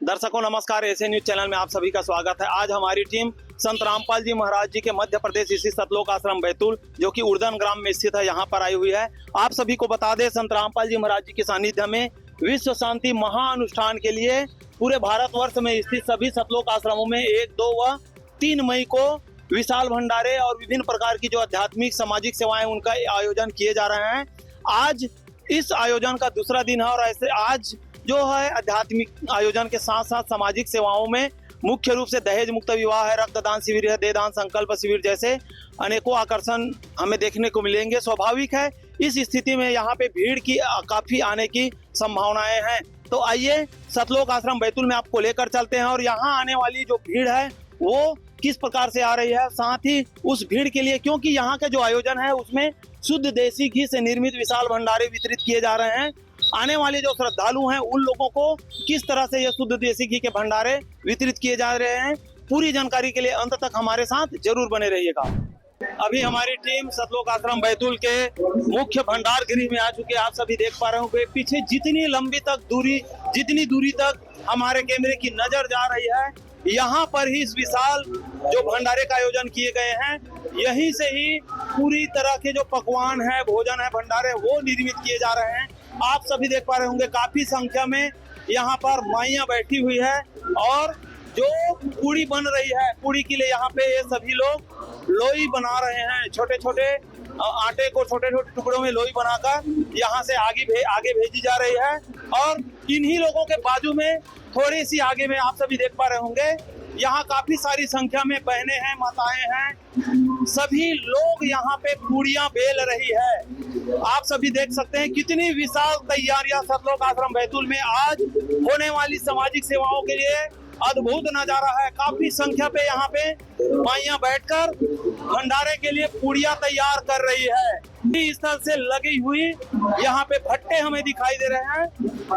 दर्शकों नमस्कार, Asian news channel में आप सभी का स्वागत है। आज हमारी टीम संत रामपाल जी महाराज जी के मध्य प्रदेश स्थित सतलोक आश्रम बैतूल जो कि उर्दन ग्राम में स्थित है, यहाँ पर आई हुई है। आप सभी को बता दें, संत रामपाल जी महाराज जी के सानिध्य में विश्व शांति महाअनुष्ठान के लिए पूरे भारतवर्ष में स्थित सभी सतलोक आश्रमों में 1, 2 व 3 मई को विशाल भंडारे और विभिन्न प्रकार की जो आध्यात्मिक सामाजिक सेवाएं उनका आयोजन किए जा रहे हैं। आज इस आयोजन का दूसरा दिन है और ऐसे आज जो है आध्यात्मिक आयोजन के साथ साथ सामाजिक सेवाओं में मुख्य रूप से दहेज मुक्त विवाह है, रक्तदान शिविर है, देहदान संकल्प शिविर जैसे अनेकों आकर्षण हमें देखने को मिलेंगे। स्वाभाविक है इस स्थिति में यहाँ पे भीड़ की काफी आने की संभावनाएं हैं। तो आइए सतलोक आश्रम बैतूल में आपको लेकर चलते हैं और यहाँ आने वाली जो भीड़ है वो किस प्रकार से आ रही है, साथ ही उस भीड़ के लिए, क्योंकि यहाँ का जो आयोजन है उसमें शुद्ध देसी घी से निर्मित विशाल भंडारे वितरित किए जा रहे हैं। आने वाले जो श्रद्धालु हैं उन लोगों को किस तरह से ये शुद्ध देसी घी के भंडारे वितरित किए जा रहे हैं, पूरी जानकारी के लिए अंत तक हमारे साथ जरूर बने रहिएगा। अभी हमारी टीम सतलोक आश्रम बैतूल के मुख्य भंडार गृह में आ चुके हैं। आप सभी देख पा रहे होंगे पीछे जितनी दूरी तक हमारे कैमरे की नजर जा रही है, यहाँ पर ही इस विशाल जो भंडारे का आयोजन किए गए हैं, यहीं से ही पूरी तरह के जो पकवान है, भोजन है, भंडारे वो निर्मित किए जा रहे हैं। आप सभी देख पा रहे होंगे काफी संख्या में यहाँ पर माइयां बैठी हुई है और जो पूड़ी बन रही है, पूड़ी के लिए यहाँ पे ये सभी लोग लोई बना रहे हैं। छोटे छोटे आटे को छोटे छोटे टुकड़ों में लोई बनाकर यहाँ से आगे भेजी जा रही है और इन्हीं लोगों के बाजू में थोड़ी सी आगे में आप सभी देख पा रहे होंगे यहाँ काफी सारी संख्या में बहनें हैं, माताएं हैं, सभी लोग यहाँ पे पूड़ियां बेल रही है। आप सभी देख सकते हैं कितनी विशाल तैयारियां सतलोक आश्रम बैतूल में आज होने वाली सामाजिक सेवाओं के लिए अद्भुत नजारा है। काफी संख्या पे यहाँ पे माइयां बैठकर भंडारे के लिए पूड़ियां तैयार कर रही है। इस तरह से लगी हुई यहाँ पे भट्टे हमें दिखाई दे रहे हैं,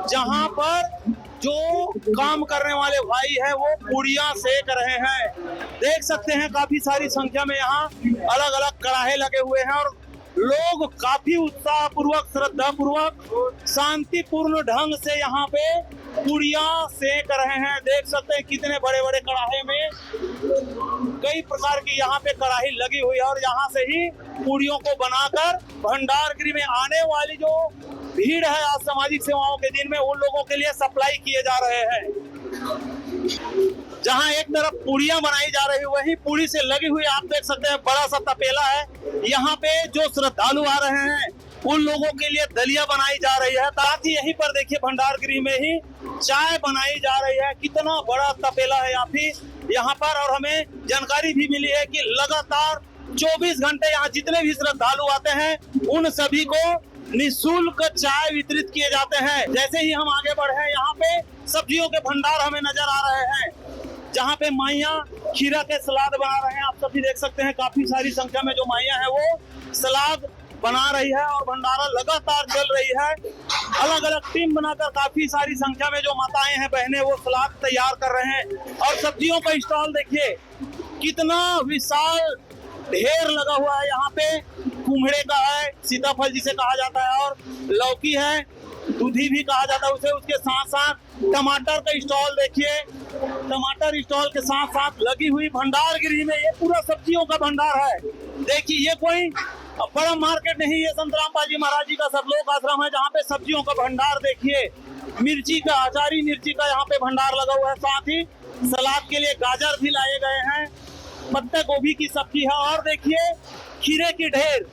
जहाँ पर जो काम करने वाले भाई है वो पूड़ियां सेक रहे हैं। देख सकते हैं काफी सारी संख्या में यहाँ अलग अलग कड़ाहे लगे हुए हैं और लोग काफी उत्साह पूर्वक, श्रद्धा पूर्वक, शांतिपूर्ण ढंग से यहाँ पे पूड़ियां सेक रहे हैं। देख सकते हैं कितने बड़े बड़े कड़ाहे में कई प्रकार की यहाँ पे कड़ाही लगी हुई है और यहाँ से ही पूड़ियों को बनाकर भंडार गृह में आने वाली जो भीड़ है आज सामाजिक सेवाओं के दिन में उन लोगों के लिए सप्लाई किए जा रहे हैं। जहां एक तरफ पूड़ियां बनाई जा रही है, वही पूड़ी से लगी हुई आप देख सकते हैं बड़ा सा तपेला है। यहाँ पे जो श्रद्धालु आ रहे हैं उन लोगों के लिए दलिया बनाई जा रही है। साथ ही यहीं पर देखिए भंडार गृह में ही चाय बनाई जा रही है। कितना बड़ा तपेला है यहाँ पर और हमें जानकारी भी मिली है कि लगातार 24 घंटे यहाँ जितने भी श्रद्धालु आते हैं उन सभी को निःशुल्क चाय वितरित किए जाते हैं। जैसे ही हम आगे बढ़े यहाँ पे सब्जियों के भंडार हमें नजर आ रहे हैं, जहाँ पे माइयां खीरा के सलाद बना रहे हैं। आप सभी देख सकते हैं काफी सारी संख्या में जो माइयां हैं वो सलाद बना रही है और भंडारा लगातार चल रही है। अलग अलग टीम बनाकर काफी सारी संख्या में जो माताएं हैं, बहनें, वो सलाद तैयार कर रहे हैं। और सब्जियों का स्टॉल देखिए कितना विशाल ढेर लगा हुआ है। यहाँ पे कुम्हड़े का है, सीताफल जिसे कहा जाता है, और लौकी है, दूधी भी कहा जाता है उसे। उसके साथ साथ टमाटर का स्टॉल देखिए, टमाटर स्टॉल के साथ साथ लगी हुई भंडार गृह में ये पूरा सब्जियों का भंडार है। देखिए ये कोई बड़ा मार्केट नहीं, ये संत रामपाल जी महाराज जी का सतलोक आश्रम है जहाँ पे सब्जियों का भंडार देखिए। मिर्ची का, अचारी मिर्ची का यहाँ पे भंडार लगा हुआ है। साथ ही सलाद के लिए गाजर भी लाए गए हैं, पत्ता गोभी की सब्जी है और देखिए खीरे की ढेर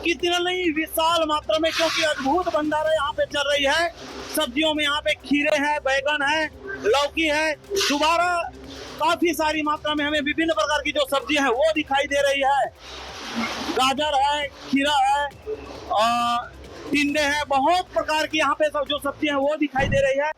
कितना नहीं विशाल मात्रा में, क्योंकि अद्भुत भंडारा यहाँ पे चल रही है। सब्जियों में यहाँ पे खीरे हैं, बैगन है, लौकी है, दोबारा काफी सारी मात्रा में हमें विभिन्न प्रकार की जो सब्जी है वो दिखाई दे रही है। गाजर है, खीरा है, टिंडे हैं, बहुत प्रकार की यहाँ पे जो सब्जी है वो दिखाई दे रही है।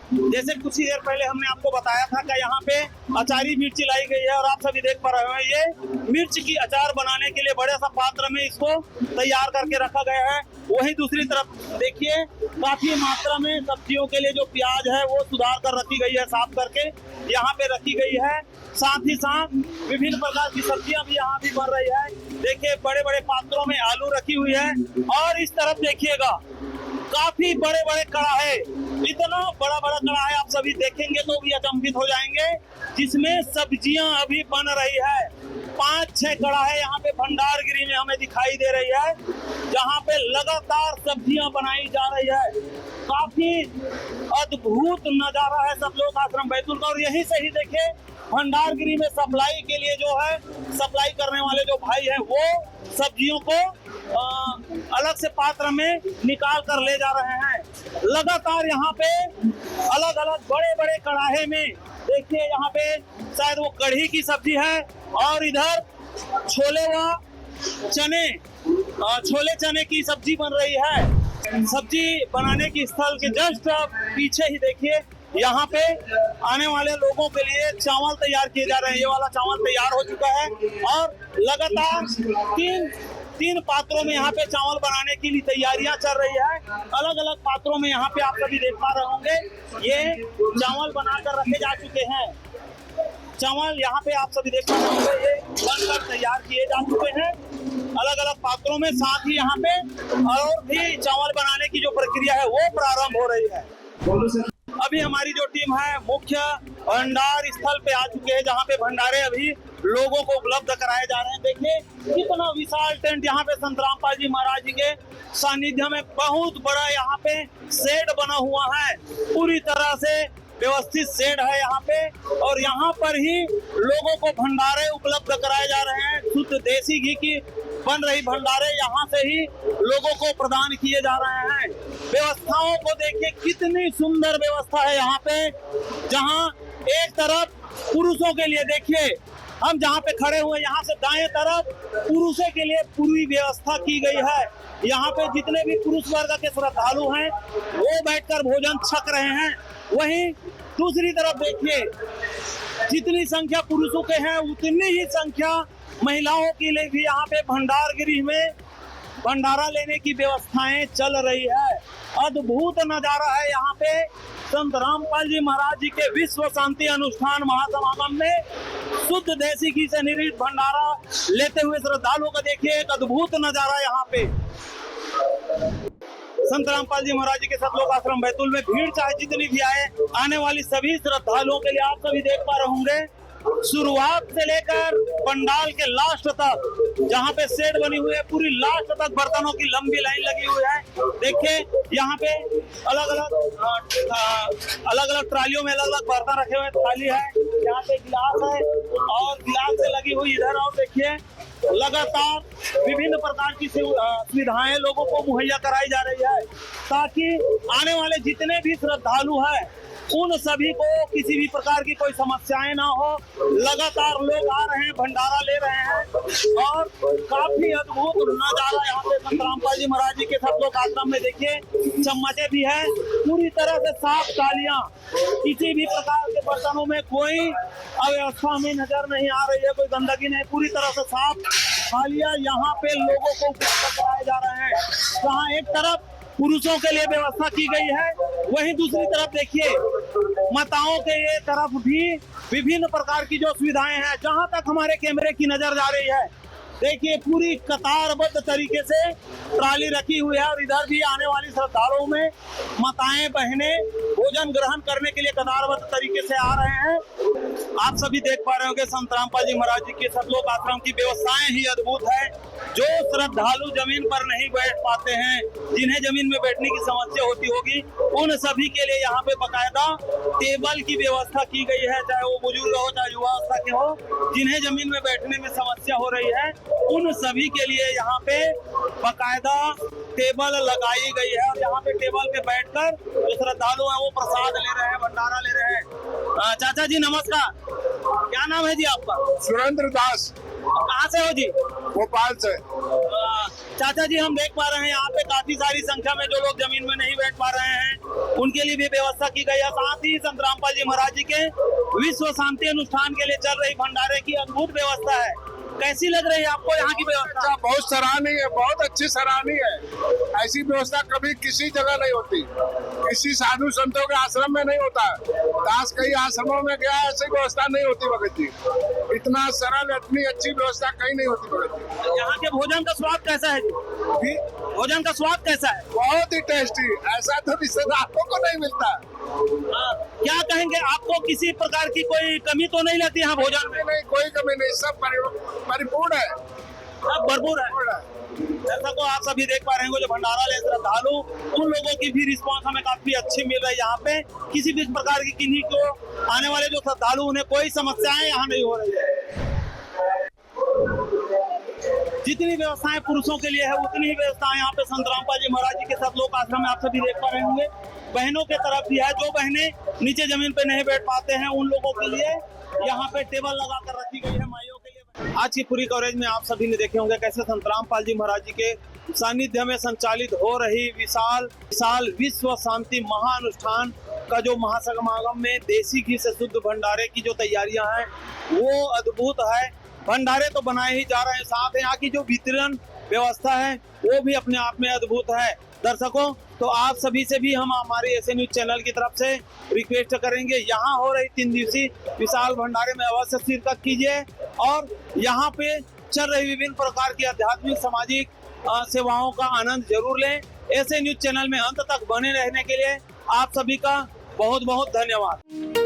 जैसे कुछ ही देर पहले हमने आपको बताया था कि यहाँ पे अचारी मिर्ची लाई गई है और आप सभी देख पा रहे हैं ये मिर्च की अचार बनाने के लिए बड़े सा पात्र में इसको तैयार करके रखा गया है। वहीं दूसरी तरफ देखिए काफी मात्रा में सब्जियों के लिए जो प्याज है वो सुधार कर रखी गई है, साफ करके यहाँ पे रखी गई है। साथ ही साथ विभिन्न प्रकार की सब्जियां भी यहाँ भी बन रही है। देखिए बड़े बड़े पात्रों में आलू रखी हुई है और इस तरफ देखिएगा काफी बड़े बड़े कड़ाहे इतना बड़ा बड़ा कढ़ाई आप सभी देखेंगे तो भी अचंभित हो जाएंगे, जिसमें सब्जियां अभी बन रही है। 5-6 कढ़ाई यहाँ पे भंडारगिरी में हमें दिखाई दे रही है, जहाँ पे लगातार सब्जियां बनाई जा रही है। काफी अद्भुत नजारा है सतलोक आश्रम बैतूल का। और यहीं से ही देखिए भंडारगिरी में सप्लाई के लिए जो है सप्लाई करने वाले जो भाई हैं वो सब्जियों को अलग से पात्र में निकाल कर ले जा रहे हैं। लगातार यहाँ पे अलग अलग बड़े बड़े कढ़ाई में देखिए, यहाँ पे शायद वो कढ़ी की सब्जी है और इधर छोले चने की सब्जी बन रही है। सब्जी बनाने की स्थल के जस्ट पीछे ही देखिए यहाँ पे आने वाले लोगों के लिए चावल तैयार किए जा रहे हैं। ये वाला चावल तैयार हो चुका है और लगातार तीन पात्रों में यहाँ पे चावल बनाने के लिए तैयारियां चल रही है। अलग अलग पात्रों में यहाँ पे आप सभी देख पा रहे होंगे ये चावल बनाकर रखे जा चुके हैं। चावल यहाँ पे आप सभी देख पा रहे होंगे ये बनकर तैयार किए जा चुके हैं अलग अलग पात्रों में। साथ ही यहाँ पे और भी चावल बनाने की जो प्रक्रिया है वो प्रारंभ हो रही है। अभी हमारी जो टीम है मुख्य भंडार स्थल पे आ चुके हैं, जहाँ पे भंडारे अभी लोगों को उपलब्ध कराए जा रहे हैं। देखिए कितना विशाल टेंट यहाँ पे संत रामपाल जी महाराज जी के सानिध्य में बहुत बड़ा यहाँ पे शेड बना हुआ है। पूरी तरह से व्यवस्थित शेड है यहाँ पे और यहाँ पर ही लोगों को भंडारे उपलब्ध कराए जा रहे हैं। शुद्ध देसी घी की बन रही भंडारे यहाँ से ही लोगों को प्रदान किए जा रहे हैं। व्यवस्थाओं को देखिए कितनी सुंदर व्यवस्था है यहाँ पे, जहाँ एक तरफ पुरुषों के लिए देखिए हम जहाँ पे खड़े हुए यहाँ से दाएं तरफ पुरुषों के लिए पूरी व्यवस्था की गई है। यहाँ पे जितने भी पुरुष वर्ग के श्रद्धालु हैं वो बैठकर भोजन छक रहे हैं। वहीं दूसरी तरफ देखिए जितनी संख्या पुरुषों के हैं उतनी ही संख्या महिलाओं के लिए भी यहाँ पे भंडारगिरी में भंडारा लेने की व्यवस्थाएं चल रही है। अद्भुत नजारा है यहाँ पे संत रामपाल जी महाराज जी के विश्व शांति अनुष्ठान महासमागम में शुद्ध देसी घी से निर्मित भंडारा लेते हुए श्रद्धालुओं का देखिए एक अद्भुत नजारा यहाँ पे। संत रामपाल जी महाराज जी के सतलोक आश्रम बैतूल में भीड़ चाहे जितनी भी आए, आने वाली सभी श्रद्धालुओं के लिए आप सभी देख पा रहे होंगे शुरुआत से लेकर पंडाल के लास्ट तक जहाँ पे शेड बनी हुई है पूरी लास्ट तक बर्तनों की लंबी लाइन लगी हुई है। देखिए यहाँ पे अलग अलग ट्रालियों में अलग अलग बर्तन रखे हुए, थाली है, यहाँ पे गिलास है और गिलास से लगी हुई इधर। और देखिए लगातार विभिन्न प्रकार की सुविधाएं लोगों को मुहैया कराई जा रही है ताकि आने वाले जितने भी श्रद्धालु हैं उन सभी को किसी भी प्रकार की कोई समस्याएं ना हो। लगातार लोग आ रहे हैं, भंडारा ले रहे हैं और काफी अद्भुत नजारा यहाँ पे संत रामपाल जी महाराज जी के सतलोक आश्रम में देखिए चम्मचे भी है, पूरी तरह से साफ थालियां, किसी भी प्रकार के बर्तनों में कोई अव्यवस्था में नजर नहीं आ रही है, कोई गंदगी नहीं, पूरी तरह से साफ थालियां यहाँ पे लोगों को उपलब्ध कराए जा रहे हैं। जहाँ एक तरफ पुरुषों के लिए व्यवस्था की गई है वहीं दूसरी तरफ देखिए माताओं के ये तरफ भी विभिन्न प्रकार की जो सुविधाएं हैं। जहां तक हमारे कैमरे की नजर जा रही है देखिए पूरी कतारबद्ध तरीके से ट्राली रखी हुई है और इधर भी आने वाली श्रद्धालुओं में माताएं बहनें भोजन ग्रहण करने के लिए कतारबद्ध तरीके से आ रहे हैं। आप सभी देख पा रहे होंगे संत रामपाल जी महाराज जी के सतलोक आश्रम की व्यवस्थाएं ही अद्भुत है। जो श्रद्धालु जमीन पर नहीं बैठ पाते हैं, जिन्हें जमीन में बैठने की समस्या होती होगी, उन सभी के लिए यहाँ पे बकायदा टेबल की व्यवस्था की गई है, चाहे वो बुजुर्ग हो चाहे युवा अवस्था के हो। जिन्हें जमीन में बैठने में समस्या हो रही है उन सभी के लिए यहाँ पे बकायदा टेबल लगाई गई है और यहाँ पे टेबल पे बैठकर जो श्रद्धालु हैं वो प्रसाद ले रहे हैं, भंडारा ले रहे हैं। चाचा जी नमस्कार, क्या नाम है जी आपका? सुरेंद्र दास। कहाँ से हो जी? भोपाल से। चाचा जी हम देख पा रहे हैं यहाँ पे काफी सारी संख्या में जो लोग जमीन में नहीं बैठ पा रहे हैं उनके लिए भी व्यवस्था की गई है। साथ ही संत रामपाल जी महाराज जी के विश्व शांति अनुष्ठान के लिए चल रही भंडारे की अद्भुत व्यवस्था है। कैसी लग रही है आपको यहाँ की व्यवस्था? बहुत सराहनीय है, बहुत अच्छी सराहनीय है। ऐसी व्यवस्था कभी किसी जगह नहीं होती, किसी साधु संतों के आश्रम में नहीं होता है। दास कई आश्रमों में गया ऐसी व्यवस्था नहीं होती भगत जी। इतना सरल इतनी अच्छी व्यवस्था कहीं नहीं होती भगत जी। यहाँ के भोजन का स्वाद कैसा है जी? भोजन का स्वाद कैसा है? बहुत ही टेस्टी, ऐसा तो रिश्तेदारों को नहीं मिलता। क्या कहेंगे, आपको किसी प्रकार की कोई कमी तो नहीं लगती यहाँ भोजन में? नहीं, कोई कमी नहीं, सब परिपूर्ण है, सब भरपूर है। जैसा को आप सभी देख पा रहे हैं, जो भंडारा ले श्रद्धालु, उन लोगों की भी रिस्पांस हमें काफी अच्छी मिल रही है। यहाँ पे किसी भी प्रकार की किन्हीं को आने वाले जो श्रद्धालु उन्हें कोई समस्याएं यहाँ नहीं हो रही है। जितनी व्यवस्थाएं पुरुषों के लिए है उतनी ही व्यवस्थाएं यहाँ पे संत रामपाल जी महाराज जी के साथ लोक आश्रम में आप सभी देख पा रहे होंगे। बहनों के तरफ भी है, जो बहनें नीचे जमीन पे नहीं बैठ पाते हैं उन लोगों के लिए यहाँ पे टेबल लगा कर रखी गई है, माइयों के लिए। आज की पूरी कवरेज में आप सभी ने देखे होंगे कैसे संत रामपाल जी महाराज जी के सानिध्य में संचालित हो रही विशाल विश्व शांति महाअनुष्ठान का जो महासमागम में देसी घी से शुद्ध भंडारे की जो तैयारियां हैं वो अद्भुत है। भंडारे तो बनाए ही जा रहे हैं, साथ ही यहाँ की जो वितरण व्यवस्था है वो भी अपने आप में अद्भुत है। दर्शकों, तो आप सभी से भी हम हमारे ऐसे न्यूज चैनल की तरफ से रिक्वेस्ट करेंगे, यहाँ हो रही 3 दिवसीय विशाल भंडारे में अवश्य शिरकत कीजिए और यहाँ पे चल रही विभिन्न प्रकार की आध्यात्मिक सामाजिक सेवाओं का आनंद जरूर लें। ऐसे न्यूज चैनल में अंत तक बने रहने के लिए आप सभी का बहुत बहुत धन्यवाद।